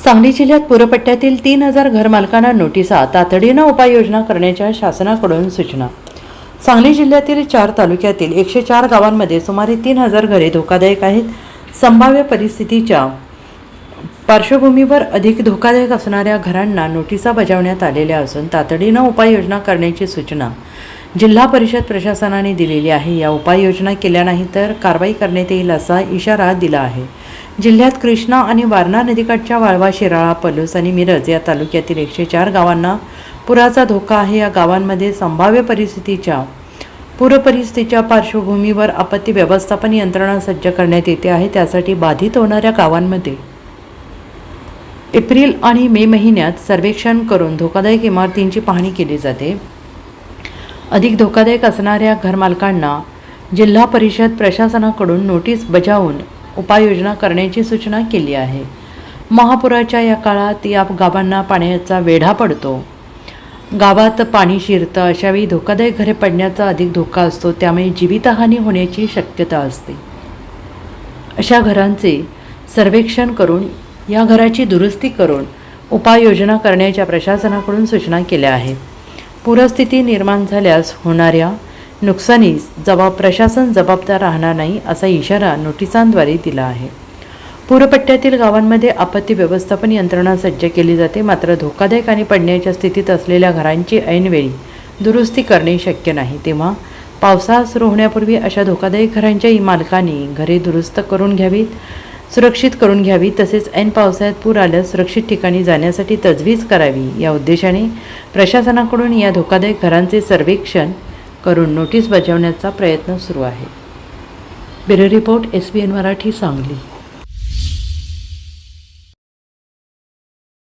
सांगली जिल्ह्यात पूरपट्ट्यातील 3000 घरमालकांना नोटिसा, तातडीनं उपाययोजना करण्याच्या शासनाकडून सूचना। सांगली जिल्ह्यातील 4 तालुक्यातील 104 गावांमध्ये सुमारे 3000 घरे धोकादायक आहेत। संभाव्य परिस्थितीच्या पार्श्वभूमीवर अधिक धोकादायक असणाऱ्या घरांना नोटिसा बजावण्यात आलेल्या असून तातडीनं उपाययोजना करण्याची सूचना जिल्हा परिषद प्रशासनाने दिलेली आहे। या उपाययोजना केल्या नाही तर कारवाई करण्यात येईल असा इशारा दिला आहे। जिल्ह्यात कृष्णा आणि वारणा नदीकाठच्या वाळवा, शिराळा, पलूस आणि मिरज या तालुक्यातील 104 गावांना पुराचा धोका आहे। या गावांमध्ये संभाव्य पूरपरिस्थितीच्या पार्श्वभूमीवर आपत्ती व्यवस्थापन यंत्रणा सज्ज करण्यात येते आहे। त्यासाठी बाधित होणाऱ्या गावांमध्ये एप्रिल आणि मे महिन्यात सर्वेक्षण करून धोकादायक इमारतींची पाहणी केली जाते। अधिक धोकादायक असणाऱ्या घरमालकांना जिल्हा परिषद प्रशासनाकडून नोटीस बजावून उपाययोजना करण्याची सूचना केली आहे। महापुराच्या या काळात या गावांना पाण्याचा वेढा पडतो, गावात पाणी शिरतं, अशावेळी धोकादायक घरे पडण्याचा अधिक धोका असतो, त्यामुळे जीवितहानी होण्याची शक्यता असते। अशा घरांचे सर्वेक्षण करून या घराची दुरुस्ती करून उपाययोजना करण्याच्या प्रशासनाकडून सूचना केल्या आहेत। पूरस्थिती निर्माण झाल्यास होणाऱ्या नुकसानीस प्रशासन जबाबदार राहणार नाही असा इशारा नोटिसांद्वारे दिला आहे। पूरपट्ट्यातील गावांमध्ये आपत्ती व्यवस्थापन यंत्रणा सज्ज केली जाते, मात्र धोकादायक आणि पडण्याच्या स्थितीत असलेल्या घरांची ऐनवेळी दुरुस्ती करणे शक्य नाही। तेव्हा पावसाळा सुरू होण्यापूर्वी अशा धोकादायक घरांच्या मालकांनी घरे दुरुस्त करून घ्यावीत, सुरक्षित करून घ्यावी, तसेच ऐन पावसाळ्यात पूर आल्यास सुरक्षित ठिकाणी जाण्यासाठी तजवीज करावी। या उद्देशाने प्रशासनाकडून या धोकादायक घरांचे सर्वेक्षण करून नोटीस बजावण्याचा प्रयत्न सुरू आहे। Bureau report SBN Marathi, Sangli.